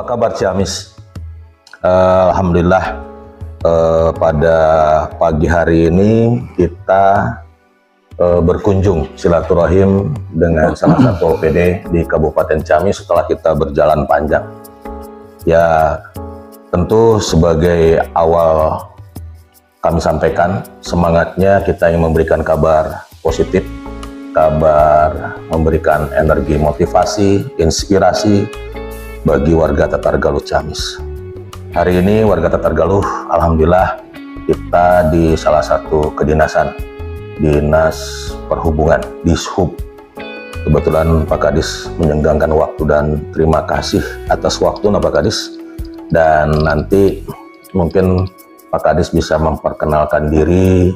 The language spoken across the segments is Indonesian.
kabar Ciamis? Alhamdulillah, pada pagi hari ini kita berkunjung silaturahim dengan salah satu OPD di Kabupaten Ciamis setelah kita berjalan panjang. Ya, tentu sebagai awal kami sampaikan semangatnya kita ingin memberikan kabar positif, kabar memberikan energi, motivasi, inspirasi bagi warga Tatargaluh Ciamis. Hari ini warga Tatargaluh, alhamdulillah kita di salah satu kedinasan, Dinas Perhubungan, Dishub. Kebetulan Pak Kadis menyenggangkan waktu dan terima kasih atas waktu Pak Kadis. Dan nanti mungkin Pak Kadis bisa memperkenalkan diri,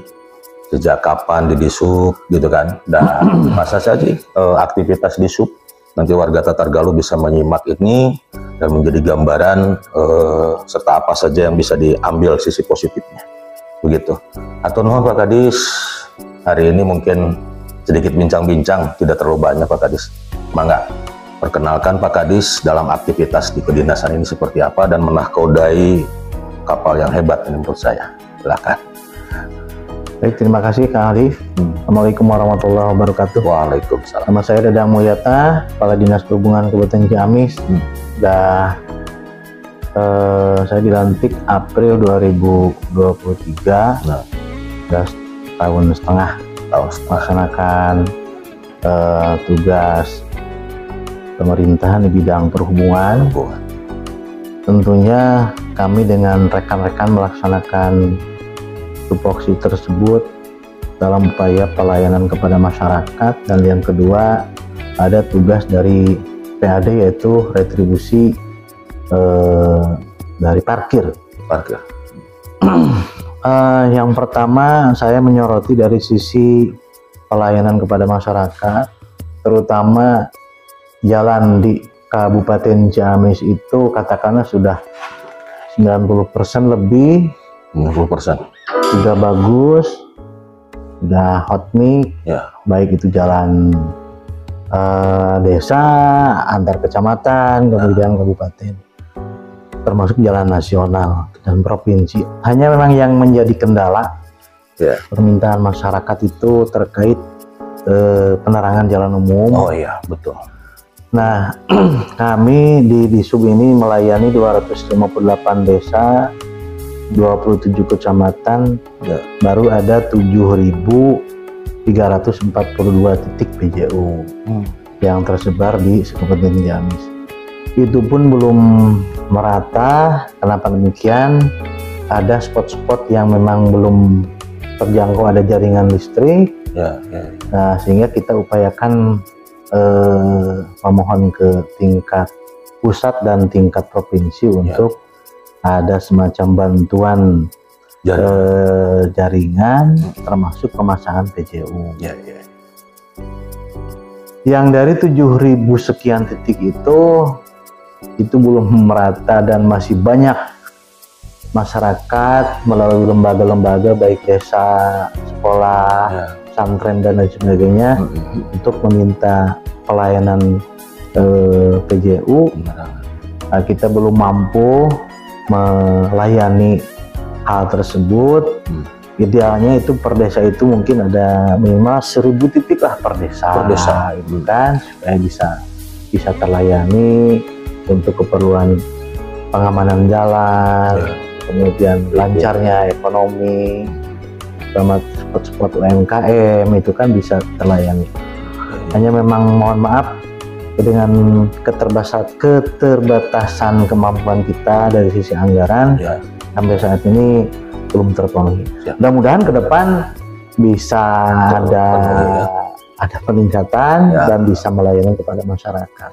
sejak kapan di Dishub gitu kan, dan masa saja aktivitas Dishub. Nanti warga Tatargaluh bisa menyimak ini dan menjadi gambaran serta apa saja yang bisa diambil sisi positifnya. Begitu. Atur nuhun Pak Kadis. Hari ini mungkin sedikit bincang-bincang, tidak terlalu banyak Pak Kadis. Mangga, perkenalkan Pak Kadis dalam aktivitas di kedinasan ini seperti apa dan menahkodai kapal yang hebat ini menurut saya. Silakan. Baik, terima kasih Kang Alif. Assalamualaikum warahmatullahi wabarakatuh. Waalaikumsalam. Nama saya Dadang Mulyata, Kepala Dinas Perhubungan Kabupaten Ciamis. Saya dilantik April 2023. Sudah tahun setengah melaksanakan tugas pemerintahan di bidang perhubungan. Tentunya kami dengan rekan-rekan melaksanakan tupoksi tersebut dalam upaya pelayanan kepada masyarakat, dan yang kedua ada tugas dari PAD yaitu retribusi dari parkir. Yang pertama saya menyoroti dari sisi pelayanan kepada masyarakat, terutama jalan di Kabupaten Ciamis itu katakanlah sudah 90% lebih, 90% sudah bagus, sudah hot mix, ya. Baik itu jalan desa, antar kecamatan, kemudian kabupaten, termasuk jalan nasional dan provinsi. Hanya memang yang menjadi kendala permintaan masyarakat itu terkait penerangan jalan umum. Oh iya, betul. Nah, kami di Dishub ini melayani 258 desa, 27 kecamatan, baru ada 7.342 titik PJU yang tersebar di Kabupaten Ciamis. Itu pun belum merata. Kenapa demikian? Ada spot-spot yang memang belum terjangkau ada jaringan listrik. Nah, sehingga kita upayakan memohon ke tingkat pusat dan tingkat provinsi untuk ada semacam bantuan jaringan, termasuk pemasangan PJU. Yang dari 7.000 sekian titik itu belum merata, dan masih banyak masyarakat melalui lembaga-lembaga baik desa, sekolah, pesantren dan lain sebagainya untuk meminta pelayanan PJU. Kita belum mampu melayani hal tersebut. Idealnya itu per desa itu mungkin ada minimal 1.000 titik lah per desa itu kan, supaya bisa terlayani untuk keperluan pengamanan jalan, kemudian lancarnya ekonomi, sama spot-spot UMKM itu kan bisa terlayani. Hanya memang mohon maaf dengan keterbatasan kemampuan kita dari sisi anggaran, sampai saat ini belum terpenuhi. Mudah-mudahan ke depan bisa ada peningkatan dan bisa melayani kepada masyarakat.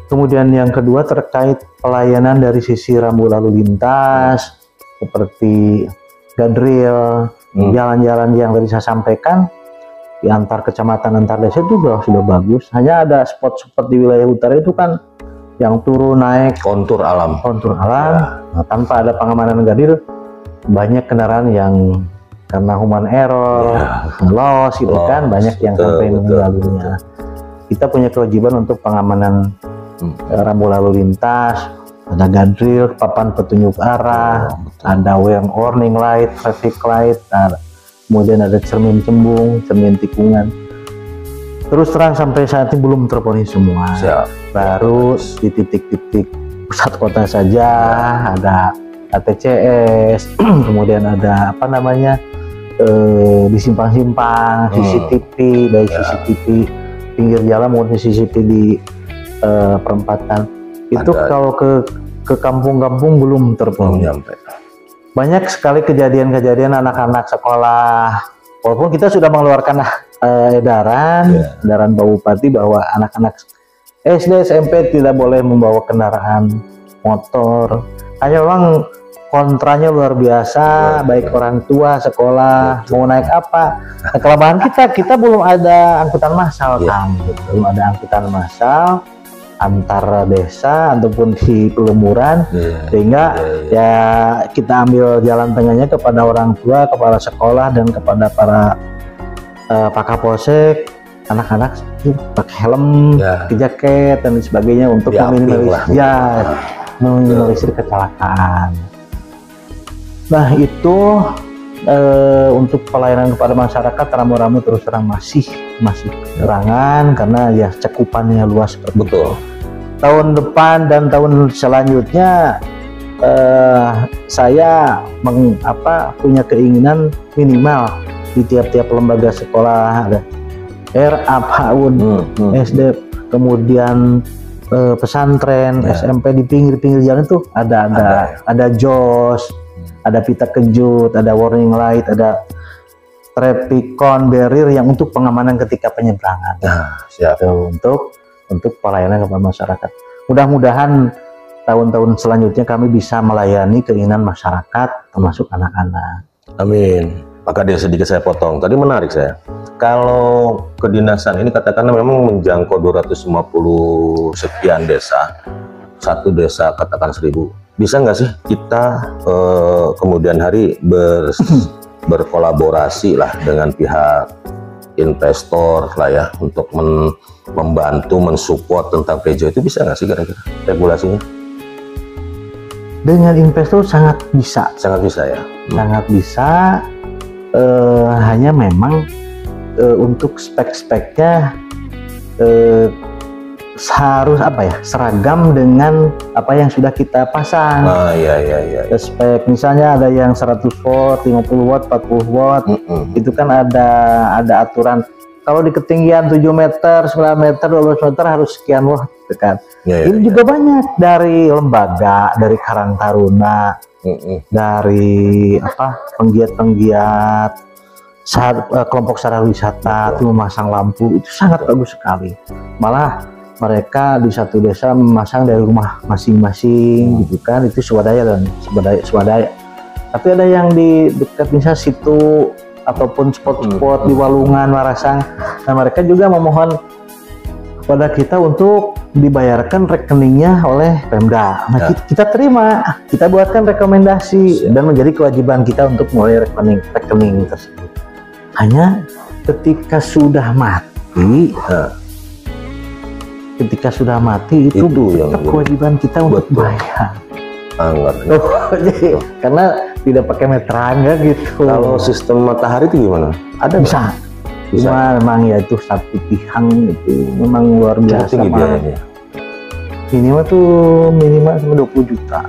Kemudian yang kedua terkait pelayanan dari sisi rambu lalu lintas, seperti gadril, jalan-jalan yang tadi saya sampaikan di antar kecamatan, antar desa juga sudah bagus. Hanya ada spot-spot di wilayah utara itu kan yang turun naik kontur alam. Nah, tanpa ada pengamanan gadril, banyak kendaraan yang karena human error, loss gitu kan, banyak yang sampai meninggal dunia. Kita punya kewajiban untuk pengamanan rambu lalu lintas, ada guardrail, papan petunjuk arah, ada warning light, traffic light, kemudian ada cermin cembung, cermin tikungan. Terus terang sampai saat ini belum terpenuhi semua. Baru di titik-titik pusat kota saja ada ATCS, kemudian ada apa namanya di simpang-simpang, CCTV, baik CCTV pinggir jalan maupun CCTV di perempatan. Itu kalau ke kampung-kampung belum terpenuhi. Banyak sekali kejadian-kejadian anak-anak sekolah, walaupun kita sudah mengeluarkan edaran Pak Bupati bahwa anak-anak SD SMP tidak boleh membawa kendaraan motor. Hanya memang kontranya luar biasa, baik orang tua sekolah mau naik apa. Nah, kelemahan kita belum ada angkutan massal kan, belum ada angkutan massal antar desa ataupun di pelumuran, sehingga ya kita ambil jalan tengahnya kepada orang tua, kepala sekolah, dan kepada para Pak Kapolsek, anak-anak pakai helm, pakai jaket dan sebagainya untuk meminimalisir kecelakaan. Nah itu untuk pelayanan kepada masyarakat, rambu-rambu terus terang masih kekurangan karena ya cakupannya luas seperti itu. Tahun depan dan tahun selanjutnya saya punya keinginan minimal di tiap-tiap lembaga sekolah ada RA, PAUD, SD, kemudian pesantren, SMP, di pinggir-pinggir jalan itu ada JOS, ada pita kejut, ada warning light, ada traffic cone barrier yang untuk pengamanan ketika penyeberangan. Untuk pelayanan kepada masyarakat. Mudah-mudahan tahun-tahun selanjutnya kami bisa melayani keinginan masyarakat termasuk anak-anak. Amin. Maka dia sedikit saya potong. Tadi menarik saya. Kalau kedinasan ini katakanlah memang menjangkau 250 sekian desa, satu desa katakan 1000. Bisa nggak sih kita kemudian hari berkolaborasi lah dengan pihak investor lah ya untuk membantu mensupport tentang PJO itu, bisa nggak sih kira-kira regulasinya? Dengan investor sangat bisa. Sangat bisa ya. Sangat bisa. Hanya memang untuk spek-speknya harus seragam dengan apa yang sudah kita pasang. Spek misalnya ada yang 100 watt, 50 watt, 40 watt, itu kan ada aturan. Kalau di ketinggian 7 meter, 9 meter, 12 meter harus sekian watt, kan? Ini juga banyak dari lembaga, dari Karang Taruna, dari penggiat-penggiat kelompok sadar wisata itu memasang lampu, itu sangat bagus sekali. Malah mereka di satu desa memasang dari rumah masing-masing, gitu kan, itu swadaya. Tapi ada yang di dekat misalnya situ ataupun spot-spot di Walungan, Warasang. Nah mereka juga memohon kepada kita untuk dibayarkan rekeningnya oleh Pemda. Nah kita terima, kita buatkan rekomendasi dan menjadi kewajiban kita untuk mulai rekening tersebut. Hanya ketika sudah mati, itu tetap kewajiban kita untuk bayar. Karena tidak pakai meteran gitu. Kalau sistem matahari itu gimana? Ada bisa. Cuma memang ya itu satu tihang itu memang luar biasa. Biayanya? Minimal sama 20 juta.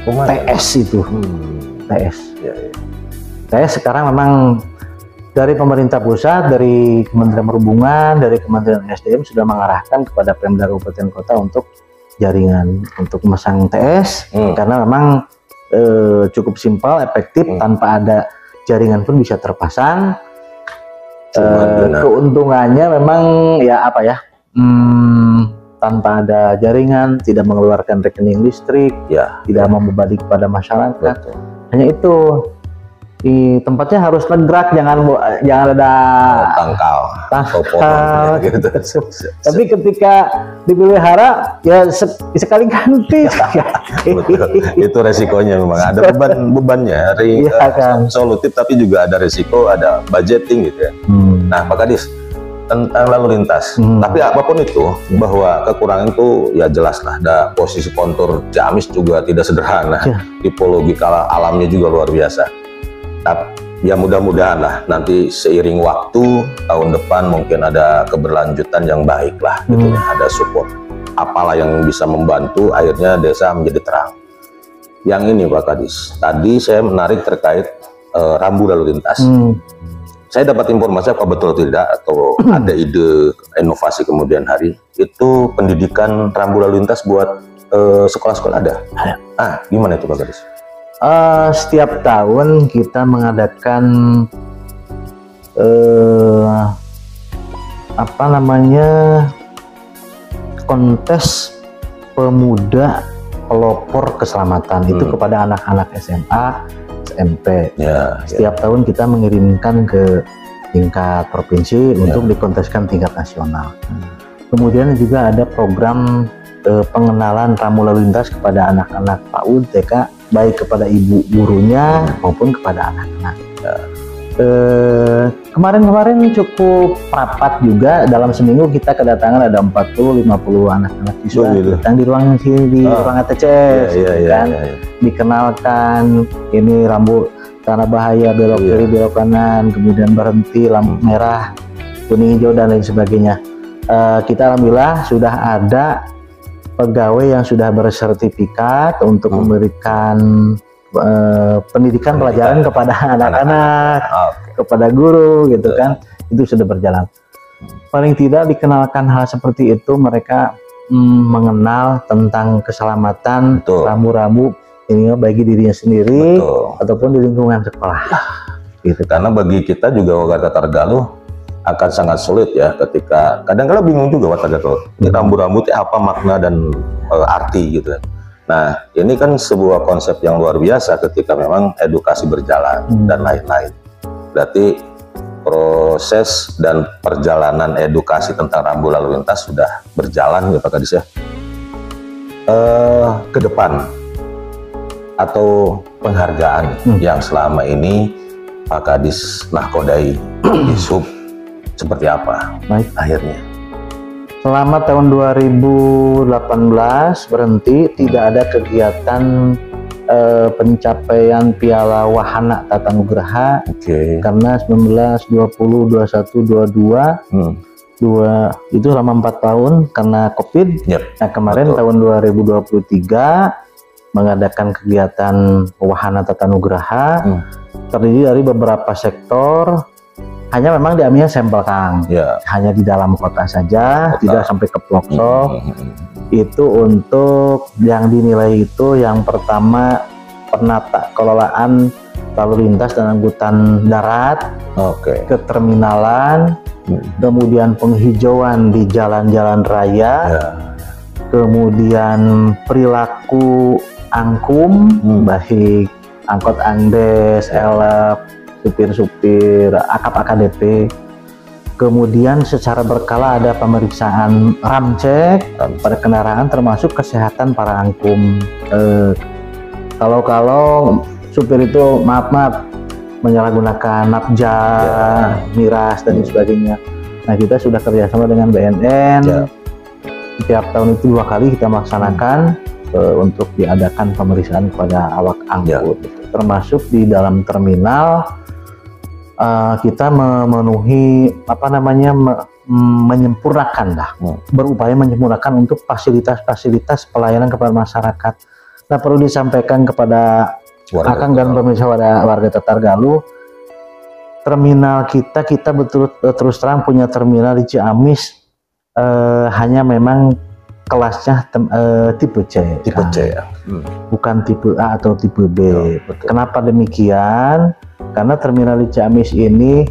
TS itu. TS sekarang memang dari pemerintah pusat, dari Kementerian Perhubungan, dari Kementerian SDM sudah mengarahkan kepada Pemda Kabupaten Kota untuk jaringan untuk memasang TS, karena memang cukup simpel, efektif, tanpa ada jaringan pun bisa terpasang. Keuntungannya memang tanpa ada jaringan, tidak mengeluarkan rekening listrik, tidak membebani kepada masyarakat. Hanya itu, di tempatnya harus tegrak, jangan ada tangkal. Gitu. Tapi ketika dipelihara ya sekali ganti. Itu resikonya memang ada bebannya, solutif, tapi juga ada resiko, ada budgeting gitu ya. Nah Pak Kadis, tentang lalu lintas. Tapi apapun itu, bahwa kekurangan itu ya jelas lah. Ada posisi kontur Ciamis juga tidak sederhana. Tipologi alamnya juga luar biasa. Tapi ya mudah-mudahan lah nanti seiring waktu tahun depan mungkin ada keberlanjutan yang baik lah gitu ya, ada support apalah yang bisa membantu akhirnya desa menjadi terang. Yang ini Pak Kadis, tadi saya menarik terkait rambu lalu lintas. Saya dapat informasi apa betul tidak atau ada ide inovasi kemudian hari itu pendidikan rambu lalu lintas buat sekolah-sekolah ada? Gimana itu Pak Kadis? Setiap tahun kita mengadakan kontes pemuda pelopor keselamatan itu kepada anak-anak SMA, SMP. Setiap tahun kita mengirimkan ke tingkat provinsi untuk dikonteskan tingkat nasional. Kemudian juga ada program pengenalan rambu lalu lintas kepada anak-anak PAUD, TK, baik kepada ibu gurunya maupun kepada anak-anak. Kemarin cukup rapat juga, dalam seminggu kita kedatangan ada 40-50 anak-anak siswa datang di ruang sini, di ruang ATCS, dikenalkan ini rambu tanah bahaya, belok kiri, belok kanan, kemudian berhenti, lampu merah, kuning, hijau dan lain sebagainya. Kita alhamdulillah sudah ada pegawai yang sudah bersertifikat untuk memberikan pendidikan pelajaran kepada anak-anak, kepada guru gitu kan, itu sudah berjalan. Paling tidak dikenalkan hal seperti itu, mereka mengenal tentang keselamatan rambu-rambu ini bagi dirinya sendiri ataupun di lingkungan sekolah. Gitu. Karena bagi kita juga warga Tatargaluh akan sangat sulit ya ketika kadang-kadang bingung juga warga Tatargaluh ini rambu-rambu itu apa makna dan arti gitu. Nah ini kan sebuah konsep yang luar biasa ketika memang edukasi berjalan dan lain-lain. Berarti proses dan perjalanan edukasi tentang rambu lalu lintas sudah berjalan ya Pak Kadis ya. Ke depan atau penghargaan yang selama ini Pak Kadis nahkodai di sub seperti apa akhirnya? Selama tahun 2018 berhenti, tidak ada kegiatan pencapaian Piala Wahana Tata Nugraha karena 19, 20, 21, 22 itu selama 4 tahun karena COVID. Nah kemarin tahun 2023 mengadakan kegiatan Wahana Tata Nugraha terdiri dari beberapa sektor. Hanya memang diambilnya sampel Kang, hanya di dalam kota saja, tidak sampai ke pelosok. Itu untuk yang dinilai itu yang pertama penata kelolaan lalu lintas dan angkutan darat, keterminalan, kemudian penghijauan di jalan-jalan raya, kemudian perilaku angkum, baik angkot Andes, elep, supir-supir, akap AKDP. Kemudian secara berkala ada pemeriksaan ramcek pada kendaraan termasuk kesehatan para angkum. Kalau supir itu maaf menyalahgunakan nafja, miras dan sebagainya. Nah kita sudah kerjasama dengan BNN. Setiap tahun itu 2 kali kita melaksanakan untuk diadakan pemeriksaan kepada awak angkut. Termasuk di dalam terminal. Kita memenuhi menyempurnakan berupaya menyempurnakan untuk fasilitas-fasilitas pelayanan kepada masyarakat. Nah perlu disampaikan kepada Akang dan pemirsa warga Tatargaluh, terminal kita betul terus terang punya terminal di Ciamis, hanya memang kelasnya tipe C, bukan tipe A atau tipe B. Kenapa demikian? Karena terminal di Ciamis ini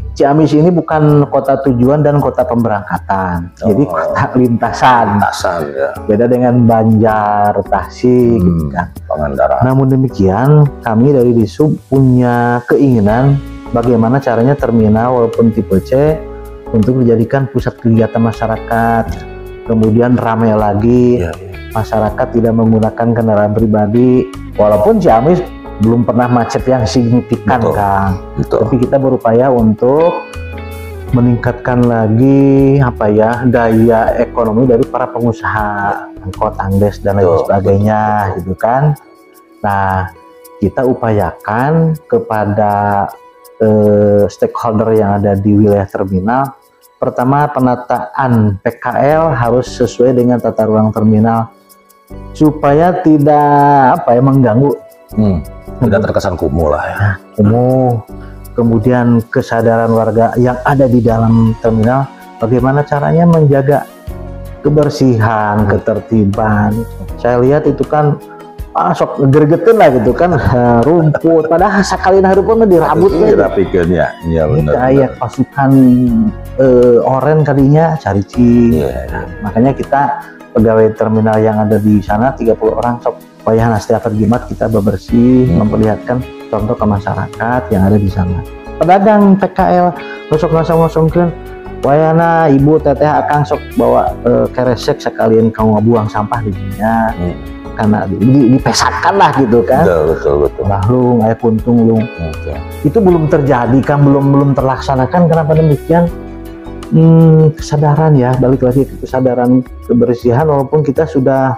bukan kota tujuan dan kota pemberangkatan, jadi kota lintasan beda dengan Banjar, Tasik, gitu kan. Pangandaran. Namun demikian, kami dari Disub punya keinginan bagaimana caranya terminal walaupun tipe C untuk dijadikan pusat kegiatan masyarakat, kemudian ramai lagi, masyarakat tidak menggunakan kendaraan pribadi, walaupun Ciamis belum pernah macet yang signifikan Kang. Tapi kita berupaya untuk meningkatkan lagi apa ya daya ekonomi dari para pengusaha angkot, angdes dan lain sebagainya gitu kan. Nah, kita upayakan kepada stakeholder yang ada di wilayah terminal. Pertama, penataan PKL harus sesuai dengan tata ruang terminal supaya tidak apa ya mengganggu, tidak terkesan kumuh lah ya. Nah, kumuh. Kemudian kesadaran warga yang ada di dalam terminal bagaimana caranya menjaga kebersihan, ketertiban. Saya lihat itu kan sok gergetin lah gitu kan, rumput padahal sekali harupun dirambut dirapikan ya. Iya benar. Kayak pasukan oren kalinya cari-cari. Makanya kita pegawai terminal yang ada di sana 30 orang sok supaya setiap hari Jumat kita bebersih, memperlihatkan contoh ke masyarakat yang ada di sana. Pedagang PKL ngosok-ngosok-ngosokkan wayana ibu teteh akang sok bawa keresek sekalian kamu buang sampah di dunia. Karena dipesatkan lah gitu kan. Betul. Lahlung, air puntung lung. Itu belum terjadi kan, belum terlaksanakan. Kenapa demikian? Kesadaran ya, balik lagi ke kesadaran kebersihan. Walaupun kita sudah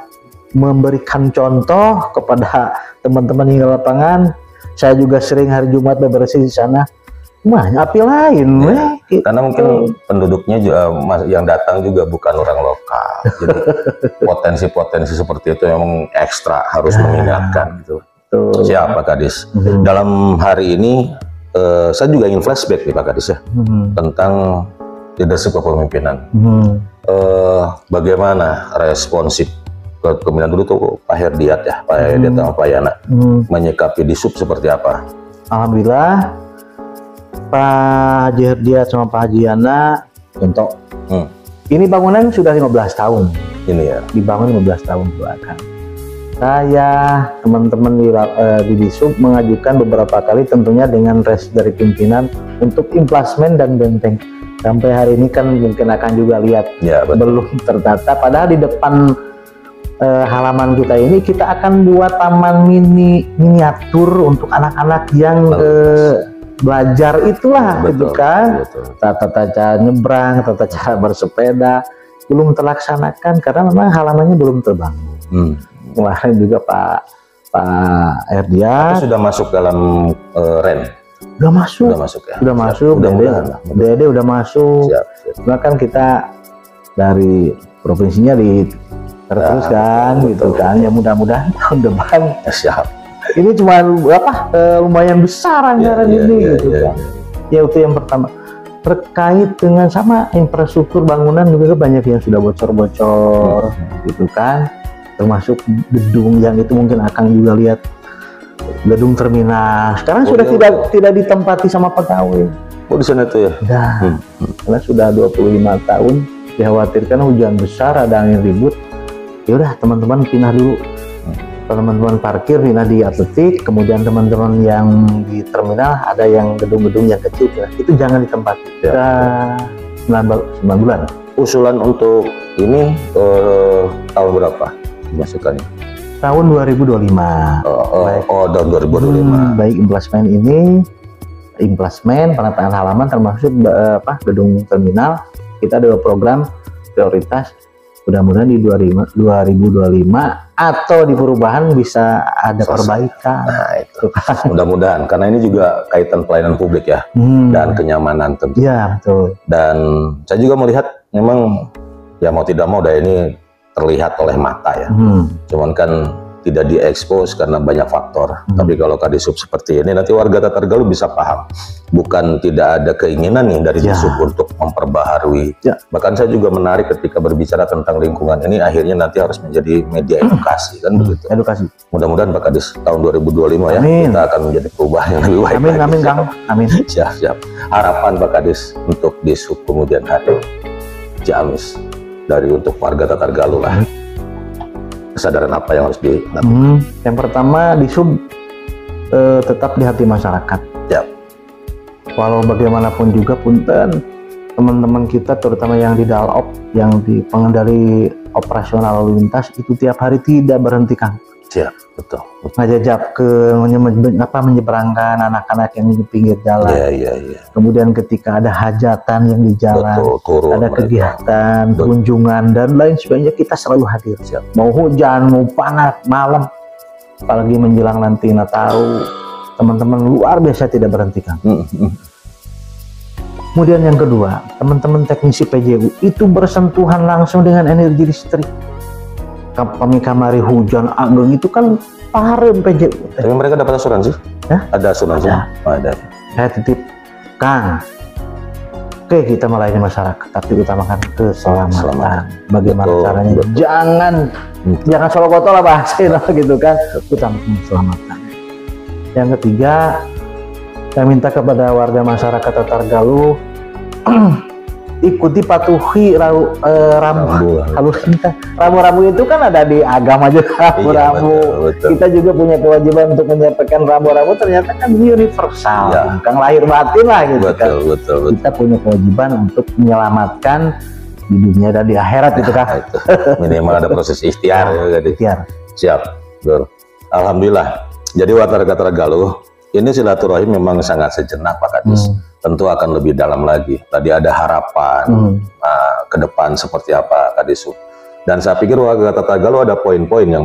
memberikan contoh kepada teman-teman di lapangan, saya juga sering hari Jumat bebersih di sana. Api lain, karena mungkin penduduknya juga, yang datang juga bukan orang lokal, jadi potensi-potensi seperti itu memang ekstra harus mengingatkan gitu. Siap Pak Kadis. Dalam hari ini saya juga ingin flashback nih Pak Kadis ya, tentang leadership kepemimpinan. Bagaimana responsif kepemimpinan dulu tuh Pak Herdiat ya, Pak Herdiat sama Pak Yana menyikapi Disub seperti apa? Alhamdulillah Pak Haji Herdiat sama Pak Haji Yana contoh. Ini bangunan sudah 15 tahun. Ini ya. Dibangun 15 tahun belakang. Saya, teman-teman di Disub mengajukan beberapa kali tentunya dengan res dari pimpinan untuk implasmen dan benteng. Sampai hari ini kan mungkin akan juga lihat ya, belum tertata. Padahal di depan halaman kita ini kita akan buat taman miniatur untuk anak-anak yang belajar itulah gitu kan. Tata cara nyebrang, tata cara bersepeda belum terlaksanakan karena memang halamannya belum terbangun. Kemarin juga Pak Herdiat sudah masuk dalam REN. Sudah masuk ya. Sudah masuk. DD udah masuk. Bahkan kita dari provinsinya diteruskan gitu kan. Ya mudah-mudahan tahun depan siap. Ini cuma lumayan besar anggaran ini gitu kan. Ya itu yang pertama. Terkait dengan sama infrastruktur bangunan juga banyak yang sudah bocor-bocor gitu kan. Termasuk gedung yang itu mungkin akan juga lihat gedung terminal. Sekarang sudah tidak ditempati sama pegawai. Di sana tuh ya. Karena sudah 25 tahun dikhawatirkan hujan besar ada angin ribut. Ya udah teman-teman pindah dulu. Teman-teman parkir pindah di atletik, kemudian teman-teman yang di terminal ada yang gedung-gedung yang kecil itu jangan ditempati. 9 bulan. Usulan untuk ini tahun berapa masukannya? Tahun 2025. Tahun 2025. Baik implasmen, penataan halaman termasuk gedung terminal. Kita ada program prioritas. Mudah-mudahan di 2025 atau di perubahan bisa ada perbaikan. Nah, itu. Mudah-mudahan karena ini juga kaitan pelayanan publik ya dan kenyamanan tentu. Iya betul. Dan saya juga melihat memang ya mau tidak mau ini terlihat oleh mata ya. Cuman kan tidak diekspos karena banyak faktor. Tapi kalau Kadisub seperti ini nanti warga Tatargaluh bisa paham. Bukan tidak ada keinginan nih dari Disub untuk memperbaharui. Bahkan saya juga menarik ketika berbicara tentang lingkungan ini akhirnya nanti harus menjadi media edukasi kan begitu. Edukasi. Mudah-mudahan Pak Kadis tahun 2025 ya kita akan menjadi perubahan yang lebih baik. Amin Kang. Amin. Siap. Harapan Pak Kadis untuk Disub kemudian hari Ciamis dari untuk warga Tatargaluh lah. Kesadaran apa yang harus dilakukan? Yang pertama Disub tetap di hati masyarakat. Walau bagaimanapun juga punten teman-teman kita terutama yang di Dalop, yang di pengendali operasional lalu lintas itu tiap hari tidak berhenti Kang. Siap, betul. Ngajajab ke menyeberangkan anak-anak yang di pinggir jalan. Iya. Kemudian ketika ada hajatan yang di jalan, Betul, turun ada mereka. kegiatan, Betul. kunjungan dan lain sebagainya, kita selalu hadir. Siap. Mau hujan, mau panas, malam, apalagi menjelang nanti Nataru, teman-teman luar biasa tidak berhentikan. Kemudian yang kedua, teman-teman teknisi PJU itu bersentuhan langsung dengan energi listrik. Kami kamari hujan ageng itu kan parem PJU. Tapi mereka dapat asuransi? Hah? Ada asuransi? Ada. Oh, ada. Saya titip, Kang. Oke, kita melayani masyarakat, tapi utamakan keselamatan. Keselamatan. Bagaimana Betul, caranya? betul. Jangan solo kotor lah bahasanya gitu kan. Utamakan keselamatan. Yang ketiga, saya minta kepada warga masyarakat Tatar Galuh ikuti patuhi rambu-rambu itu kan ada di agama juga rambu-rambu. Betul. Kita juga punya kewajiban untuk menyampaikan rambu-rambu, ternyata kan universal, Ya. Kang lahir batin lah gitu kan. Betul. Kita punya kewajiban untuk menyelamatkan di dunia dan di akhirat gitu kan. Itu. Minimal ada proses ikhtiar ya, jadi. Ikhtiar. Siap. Betul. Alhamdulillah. Jadi warga Tatar Galuh ini silaturahim memang sangat sejenak Pak Kadis. Tentu akan lebih dalam lagi. Tadi ada harapan ke depan seperti apa Kadis. Dan saya pikir warga Tatar Galuh ada poin-poin yang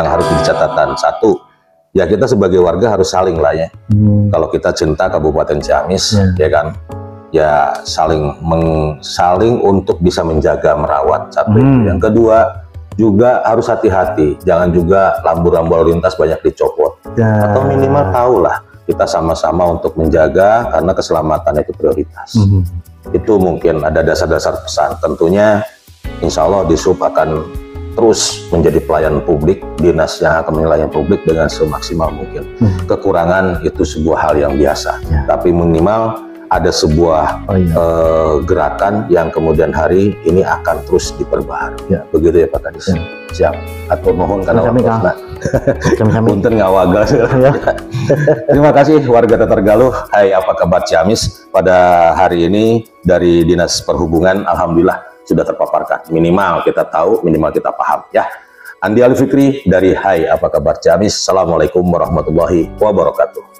harus dicatatkan. Satu, ya kita sebagai warga harus saling lah ya. Kalau kita cinta Kabupaten Ciamis, ya kan, ya saling untuk bisa menjaga merawat. Satu. Yang kedua, juga harus hati-hati. Jangan juga rambu-rambu lalu lintas banyak dicopot. Atau minimal tahulah kita sama-sama untuk menjaga karena keselamatan itu prioritas. Itu mungkin ada dasar-dasar pesan. Tentunya insya Allah Disub akan terus menjadi pelayan publik, dinas yang akan melayani publik dengan semaksimal mungkin. Kekurangan itu sebuah hal yang biasa, tapi minimal ada sebuah gerakan yang kemudian hari ini akan terus diperbaharui. Begitu ya Pak Kadis. Siap. Atur nuhun karena punten ngawagal. Terima kasih warga Tatar Galuh. Hai, apa kabar Ciamis? Pada hari ini dari Dinas Perhubungan, alhamdulillah sudah terpaparkan. Minimal kita tahu, minimal kita paham ya. Andi Alfikri dari Hai, apa kabar Ciamis? Assalamualaikum warahmatullahi wabarakatuh.